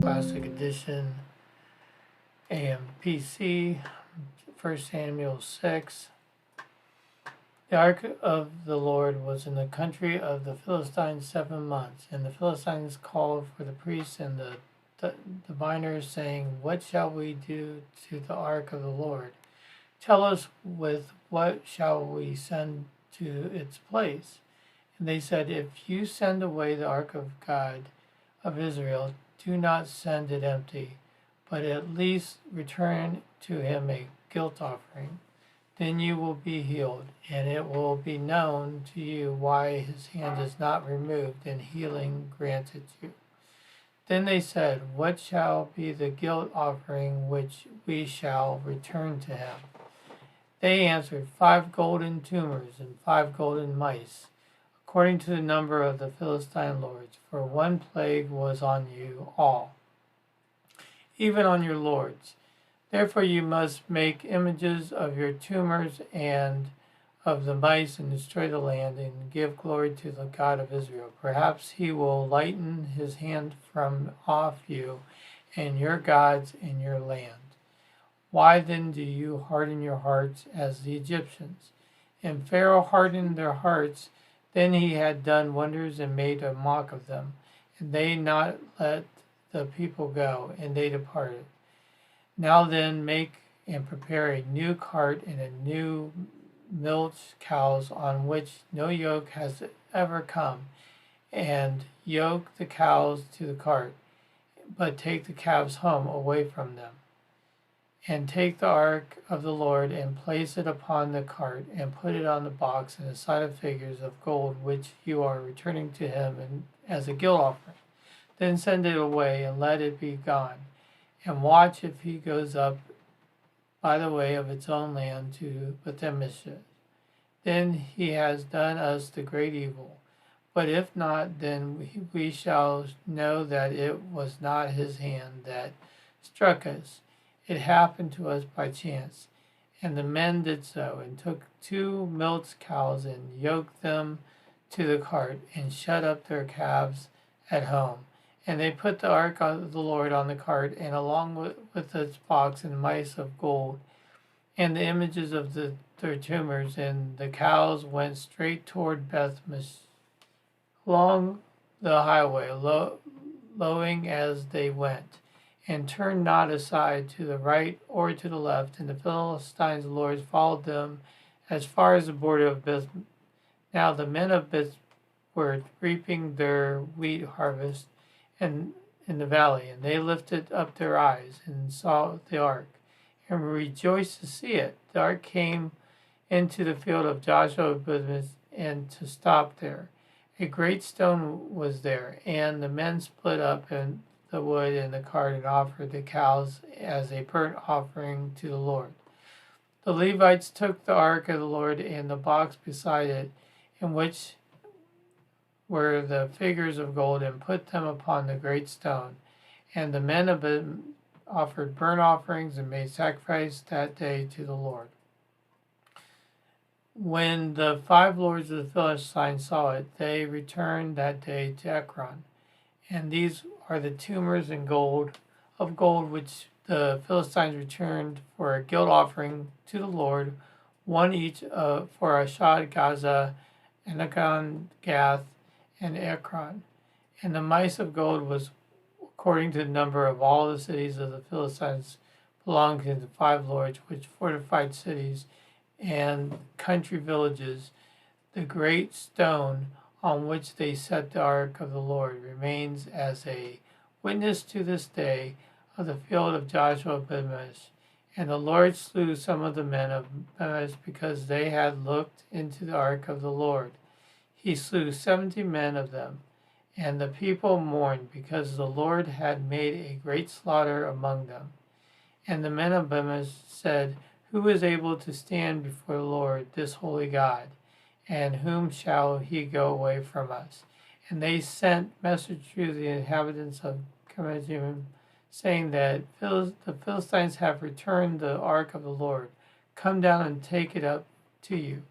Classic Edition, AMPC, 1 Samuel 6. The ark of the Lord was in the country of the Philistines 7 months, and the Philistines called for the priests and the diviners, saying, "What shall we do to the ark of the Lord? Tell us, with what shall we send to its place?" And they said, "If you send away the ark of God of Israel, do not send it empty, but at least return to him a guilt offering. Then you will be healed, and it will be known to you why his hand is not removed and healing granted you." Then they said, "What shall be the guilt offering which we shall return to him?" They answered, 5 golden tumors and 5 golden mice, according to the number of the Philistine lords, for one plague was on you all, even on your lords. Therefore you must make images of your tumors and of the mice and destroy the land and give glory to the God of Israel. Perhaps he will lighten his hand from off you and your gods in your land. Why then do you harden your hearts as the Egyptians? And Pharaoh hardened their hearts. Then he had done wonders and made a mock of them, and they not let the people go, and they departed. Now then, make and prepare a new cart and a new milch cows on which no yoke has ever come, and yoke the cows to the cart, but take the calves home away from them. And take the ark of the Lord and place it upon the cart and put it on the box and the side of figures of gold which you are returning to him as a guilt offering. Then send it away and let it be gone, and watch if he goes up by the way of its own land to Bethemesheth. Then he has done us the great evil. But if not, then we shall know that it was not his hand that struck us. It happened to us by chance. And the men did so, and took 2 milch cows and yoked them to the cart, and shut up their calves at home. And they put the ark of the Lord on the cart, and along with its box and mice of gold, and the images of their tumors, and the cows went straight toward Bethmesh, along the highway, lowing as they went, and turned not aside to the right or to the left. And the Philistines' lords followed them as far as the border of Beth. Now the men of Beth were reaping their wheat harvest in the valley, and they lifted up their eyes and saw the ark, and rejoiced to see it. The ark came into the field of Joshua and to stop there. A great stone was there, and the men split up in the wood in the cart and offered the cows as a burnt offering to the Lord. The Levites took the ark of the Lord and the box beside it, in which were the figures of gold, and put them upon the great stone. And the men of it offered burnt offerings and made sacrifice that day to the Lord. When the 5 lords of the Philistines saw it, they returned that day to Ekron. And these are the tumors and gold which the Philistines returned for a guilt offering to the Lord, 1 each for Ashdod, Gaza, Anakan, Gath, and Ekron. And the mice of gold was according to the number of all the cities of the Philistines belonging to the 5 lords, which fortified cities and country villages. The great stone on which they set the ark of the Lord remains as a witness to this day of the field of Joshua Bemesh. And the Lord slew some of the men of Bemesh because they had looked into the ark of the Lord. He slew 70 men of them. And the people mourned because the Lord had made a great slaughter among them. And the men of Bemesh said, "Who is able to stand before the Lord, this holy God? And whom shall he go away from us?" And they sent message to the inhabitants of Chemajim, saying that the Philistines have returned the ark of the Lord. Come down and take it up to you.